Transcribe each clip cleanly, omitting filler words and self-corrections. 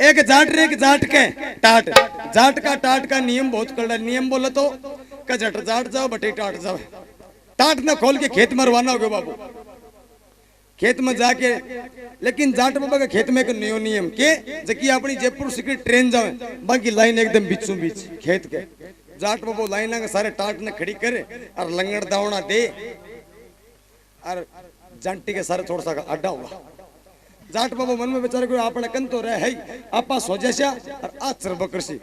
एक जाट रे एक जाट के टाट जाट का नियम बहुत कड़ा नियम बोले तो जट जाट जाओ बटे टाट जाओ टाट न खोल के खेत में रवाना हो गए बाबू खेत में जाके लेकिन जाट बाबा के खेत में एक नयो नियम के जकी अपनी जयपुर सिटी ट्रेन जावे बाकी लाइन एकदम बीचों बीच खेत के जाट बाबू लाइन के सारे टाट ने खड़ी करे और लंगड़ दावना दे और जांटी के सारे थोड़ा सा अड्डा हुआ जाट बाबू मन में बेचारे को आपने कन तो रहे है आपा सोजेशा और आचर बकरसी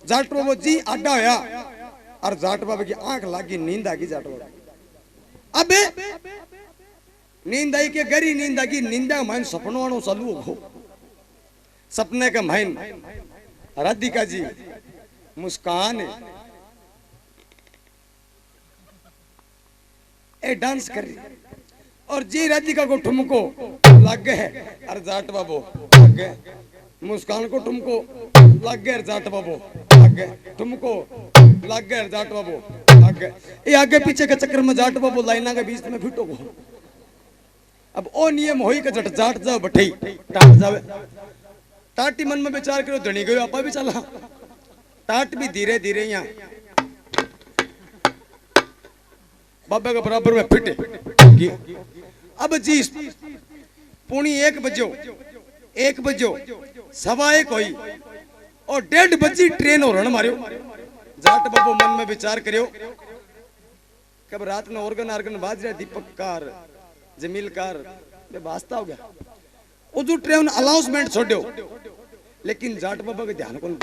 जाट बाबू जी अड्डा होया और जाट बाबा की आंख लागी नींद आ गई जाट बाबा अबे नींद आई के गरी नींद आ गई नींदा माइन सपनों वालों चालू हो सपने का माइन राधिका जी मुस्कान ए डांस कर रही और जी राधिका को ठुमको लग गए और जाट बाबू लग गए मुस्कान को ठुमको लग गए जाट बाबू लग गए ठुमको लग गए जाट बाबू लग गए ये आगे पीछे के चक्कर में जाट बाबू लाइना के बीच में फिटो गो अब ओ नियम होई के जट जाट जाओ बठई टाट जावे टाटी मन में विचार करो धनी गयो आपा भी चला टाट भी धीरे धीरे यहाँ बाबा के बराबर में फिटे अब जी पुणी 1 बजो सवा 1 हुई और 1:30 बजी ट्रेन और रण मारियो जाट बाबू मन में विचार करियो कब रात में ऑर्गन बाज रहा दीपक कार जमील कार वास्ता हो गया उधर ट्रेन अनाउंसमेंट छोड़ो लेकिन जाट बाबा के ध्यान कौन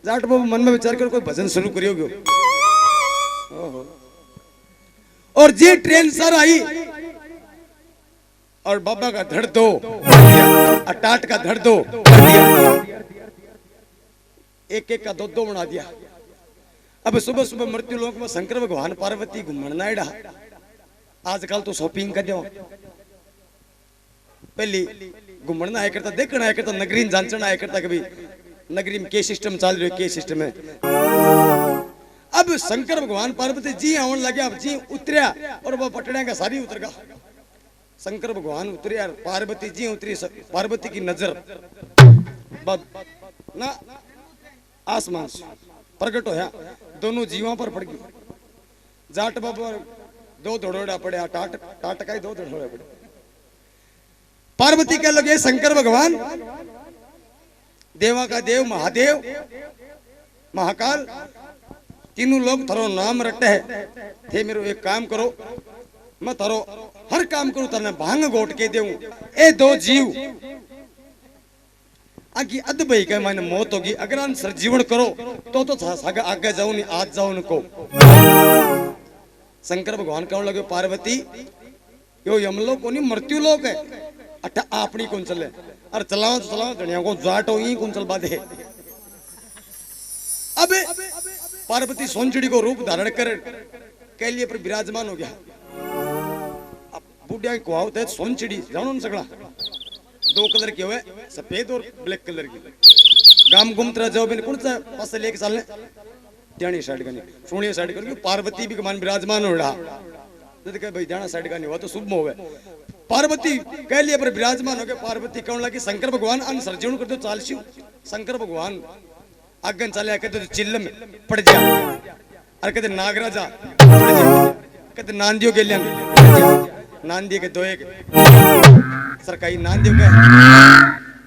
जाट बाबू मन में विचार कर कोई भजन शुरू करियो और जी ट्रेन सर आई और बाबा का धड़ दो टाट का धड़ दो एक का दो बना दिया अब सुबह सुबह मृत्यु लोक में शंकर भगवान पार्वती घूमना एडा आजकल तो शॉपिंग कर दो पहली घूमना आया करता देखना आया करता नगरी जांचना आया करता कभी नगरी में के सिस्टम चल रही के सिस्टम है अब शंकर भगवान पार्वती जी आने लगे अब जी उतरिया और वो पटड़िया का सारी उतर गया शंकर भगवान उतरिया पार्वती जी उतरी पार्वती की नजर ना आसमान प्रकट होया दोनों जीवों पर पड़ गई जाट बाबा 2 धड़ोड़ा पड़े टाट का ही 2 धड़ोड़ा पड़े पार्वती कह लगे शंकर भगवान देवा का देव महादेव महाकाल तीनों लोग थारो नाम रटे है थे मेरे एक काम करो मैं थारो हर काम करूं तने भांग गोट के देऊं ए 2 जीव आगे अद भाई के मैंने मौत होगी अगर हम सरजीवन करो तो आगे जाऊं नहीं आज जाऊं उनको शंकर भगवान कहने लगे पार्वती यो यमलोक को नहीं मृत्यु लोक है अट्ठा आपनी कौन चले और चलाओ तो चलाओ दुनिया को जाट हो ही कौन चल बाधे अब पार्वती सोनचड़ी को रूप धारण कर कैलिए पर विराजमान हो गया अब बुढ़िया को आवत है सोनचड़ी जानो ना सगड़ा 2 कलर के हुए सफेद और ब्लैक कलर की गाम घूमते जाओ मैंने कौन सा पास लेके चलने ध्यानी साइड का नहीं सोनिया साइड करके पार्वती भी कमान विराजमान हो रहा जब कहे भाई ध्यान साइड का नहीं हुआ तो शुभ होवे पार्वती कह लिया पर विराजमान हो गए पार्वती कहने लगी शंकर भगवान अन सर्जन कर दो चालसी शंकर भगवान आगन चले कहते चिल्ल में पड़ जा अरे कहते नागराजा पड़ जा कहते नांदियों के लिए नांदी के 2 सरकारी नांदियों के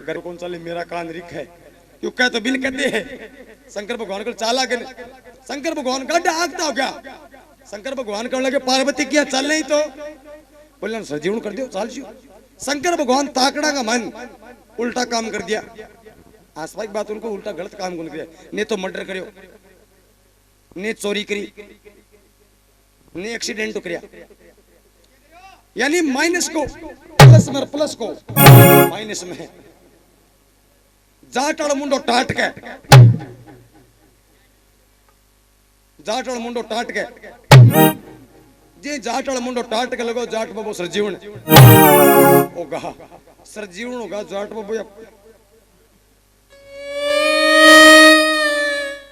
घर कौन चले मेरा कान रिख है क्यों कह तो बिन कहते हैं शंकर भगवान को चाला के शंकर भगवान गड्ढा आगता हो गया शंकर भगवान कहने लगे पार्वती क्या चल नहीं तो बोले सजीवन कर दियो चाल शंकर भगवान ताकड़ा का मन उल्टा काम कर दिया आसपास बात उनको उल्टा गलत काम कौन किया ने तो मर्डर करियो ने चोरी करी ने एक्सीडेंट करिया यानी माइनस को प्लस को माइनस में जाटड़ मुंडो टाट के जाटड़ मुंडो टाट के जे जाटड़ मुंडो टाट के लगो जाट बाबू सरजीवन होगा सरजीवन होगा जाट बाबू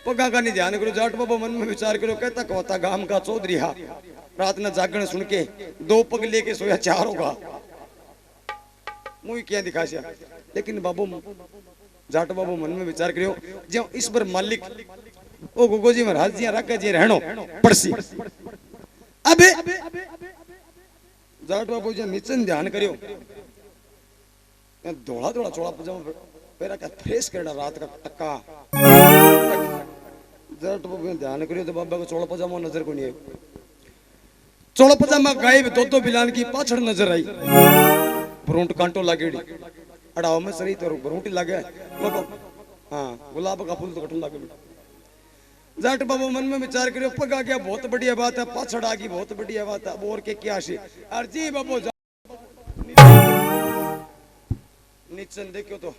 पगा का नहीं ध्यान करो जाट बाबू मन में विचार करो कहता कहता गाम का चौधरी हा रात में जागरण सुन के 2 पग लेके सोया 4 होगा मुझे क्या दिखा सिया लेकिन बाबू जाट बाबू मन में विचार करियो जो इस पर मालिक ओ गोगोजी महाराज जी राका जी रहनो पड़सी अबे जाट बाबू जी नीचे ध्यान करियो धोला धोला चोला पजामा पेरा का फ्रेश करना रात का टक्का जाट बाबू ने ध्यान करियो तो बाबा को चोला पजामा नजर को नहीं है चोला पजामा गायब दो बिलान की पाछड़ नजर आई भ्रूंट कांटो लागेड़ी अड़ाव में सरी तो भ्रूंटी लागे हाँ गुलाब का फूल तो कटन लागे जाट बाबू मन में विचार करियो पगा गया बहुत बढ़िया बात है पाछड़ आ गई बहुत बढ़िया बात है और के क्या शी अर्जी बाबू नीचे देखियो तो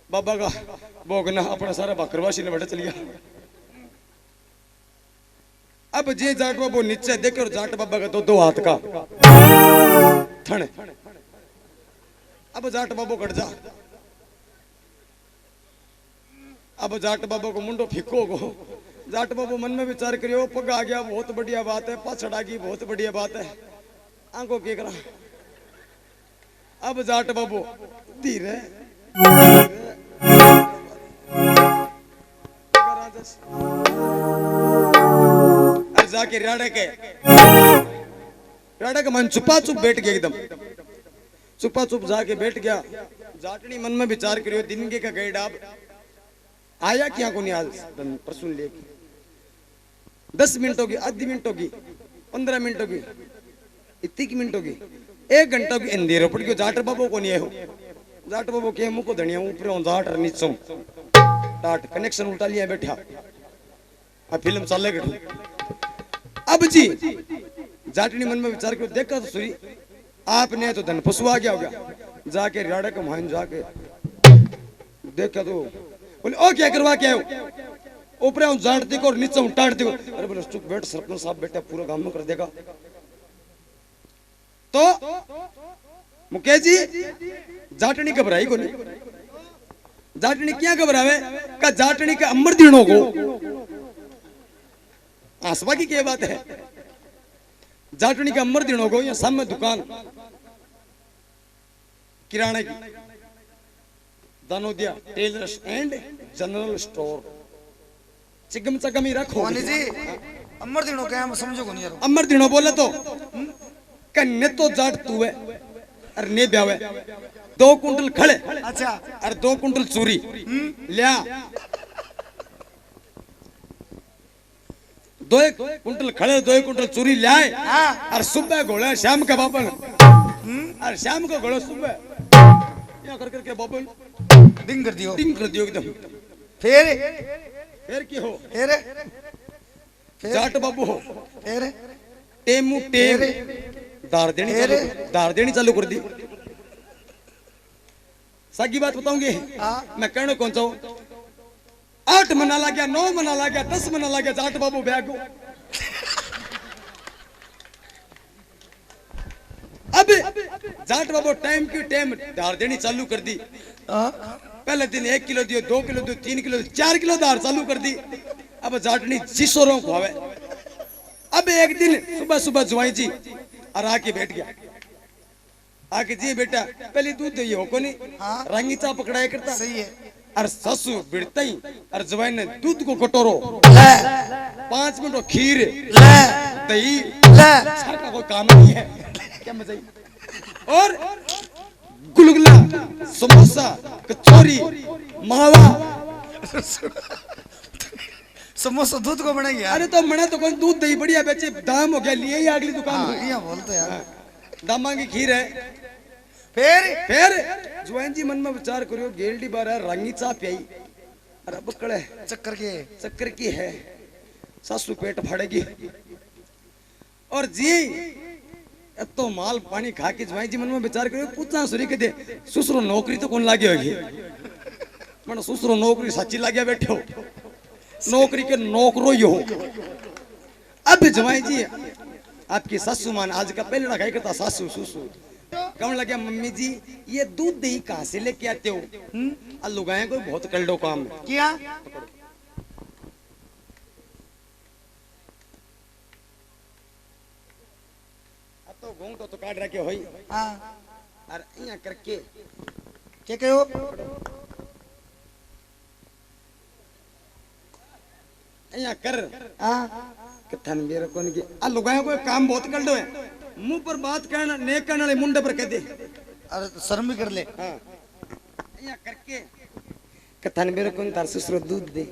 बाबा का भोगना अपना सारा बकरवासी ने बैठा चल गया अब जे जाट बाबू नीचे देखो जाट बाबा का दो हाथ का थने अब जाट बाबू कट जा अब जाट बाबू को मुंडो फिको गो जाट बाबू मन में विचार करियो पग आ गया बहुत बढ़िया बात है पाछड़ आ गई बहुत बढ़िया बात है आंखों के करा अब जाट बाबू धीरे जाके राडा के मन छुपा चुप बैठ गया एकदम छुपा चुप जाके बैठ गया जाटनी मन में विचार करियो दिन के का गए डाब आया क्या को नहीं आज परसुन लेके 10 मिनट होगी आधी मिनट होगी 15 मिनट होगी इतनी की मिनट होगी 1 घंटा की अंधेरो पड़ गयो जाट बाबू को नहीं आयो जाट बाबू के मुंह को धनिया ऊपर जाट नीचे टाट कनेक्शन उल्टा लिया बैठा अब फिल्म चले गई अब जी जाटनी मन में विचार करो देखा तो सुरी आपने तो धन पशु आ गया होगा जाके राडा के मान जाके देखा तो बोले ओ क्या करवा क्या हो ऊपर जाटती को और नीचे टाटती को अरे बोले चुप बैठ सरपंच साहब बेटा पूरा काम में कर देगा तो मुकेश जी जाटनी घबराई को नहीं जाटनी क्या घबरावे का जाटनी का अमर दिनों को आसवा की क्या बात है जाटनी का अमर दिनों को या सामने दुकान किराने की Danodiya tailors and general store चिगम चगम ही रखो जी अमर दिनों क्या समझो को नहीं यार अमर दिनों बोले तो कन्ने तो जाट तू है अरे ने ब्यावे 2 कुंटल खड़े अच्छा अरे 2 कुंटल चूरी लिया 2 कुंटल खड़े 2 कुंटल चूरी लाए और सुबह घोड़ा शाम का बाबन और शाम को घोड़ा सुबह क्या कर करके बाबन डिंग कर दियो एकदम फिर की हो फिर जाट बाबू हो फिर टेमू टेम दार देनी चालू कर दी सागी बात बताऊंगी मैं कहने कौन चाहूं 8 महीना लग गया 9 महीना लग गया 10 महीना लग गया जाट बाबू बैग अब जाट बाबू टाइम की टाइम दार देनी चालू कर दी पहले दिन 1 किलो दियो 2 किलो दियो 3 किलो 4 किलो दार चालू कर दी अब जाटनी जिसोरों खुआवे अब एक दिन सुबह सुबह जुआई जी और आके बैठ गया आके जी बेटा पहले दूध दे हो को नहीं रंगी चा पकड़ाया करता सही है और ससु बिड़ता ही और जुआई ने दूध को कटोरो 5 मिनट खीर दही सर का कोई काम नहीं है क्या मजा और गुलगुला समोसा कचौरी मावा समोसा दूध को बनाएंगे अरे तो मना तो कौन दूध दही बढ़िया बेचे दाम हो गया लिए ही अगली दुकान ये बोलते यार दामा की खीर है फिर जुआन जी मन में विचार करियो गेलडी बार है रंगी चा पियाई अरे बकड़े चक्कर की है सासू पेट फाड़ेगी और जी तो माल पानी खा के जुआन जी मन में विचार करियो पूछना सुरी के दे सुसरो नौकरी तो कौन लागे होगी मन सुसरो नौकरी सच्ची लागे बैठे हो नौकरी के नौकरो ही हो अब जमाई जी आपकी सासू मान आज का पहले ना करता सासू सुसु कौन लगे मम्मी जी ये दूध दही कहाँ से लेके आते हो लुगाए को बहुत कलडो काम क्या तो घूंटो तो काट रखे होई हां और यहाँ करके क्या कहो यहाँ कर हाँ कथन मेरे को नहीं आ लुगाया को काम बहुत कर दो है मुंह पर बात कहना ने कहने वाले मुंडे पर कह दे अरे तो शर्म भी कर ले हाँ यहाँ करके कथन मेरे को तार ससुर दूध दे